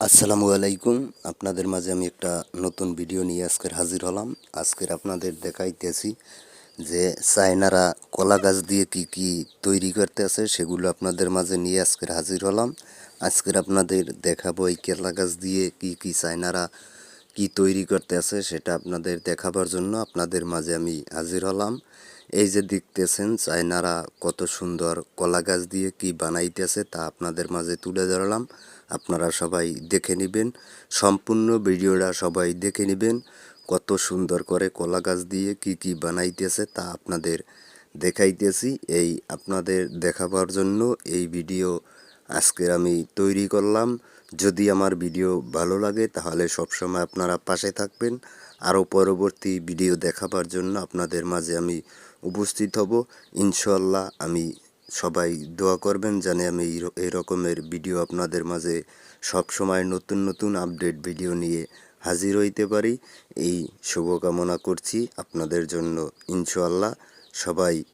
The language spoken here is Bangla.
আসসালামু আলাইকুম। আপনাদের মাঝে আমি একটা নতুন ভিডিও নিয়ে আজকের হাজির হলাম। আজকের আপনাদের দেখাইতেছি যে চায়নারা কলা গাছ দিয়ে কি কি তৈরি করতে আছে সেগুলো আপনাদের মাঝে নিয়ে আজকের হাজির হলাম। আজকের আপনাদের দেখাবো এই কলা গাছ দিয়ে কি কি চায়নারা কি তৈরি করতে আছে সেটা আপনাদের দেখাবার জন্য আপনাদের মাঝে আমি হাজির হলাম। এই যে দেখতেছেন চায়নারা কত সুন্দর কলা গাছ দিয়ে কি বানাইতেছে তা আপনাদের মাঝে তুলে ধরলাম। আপনারা সবাই দেখে নেবেন, সম্পূর্ণ ভিডিওটা সবাই দেখে নেবেন। কত সুন্দর করে কলা গাছ দিয়ে কি কি বানাইতেছে তা আপনাদের দেখাইতেছি। এই আপনাদের দেখাবার জন্য এই ভিডিও আজকের আমি তৈরি করলাম। যদি আমার ভিডিও ভালো লাগে তাহলে সবসময় আপনারা পাশে থাকবেন। আরও পরবর্তী ভিডিও দেখাবার জন্য আপনাদের মাঝে আমি উপস্থিত হব ইনশাল্লাহ। আমি সবাই দোয়া করবেন যেন আমি এই রকমের ভিডিও আপনাদের মাঝে সবসময় নতুন নতুন আপডেট ভিডিও নিয়ে হাজির হইতে পারি। এই শুভকামনা করছি আপনাদের জন্য ইনশাল্লাহ। সবাই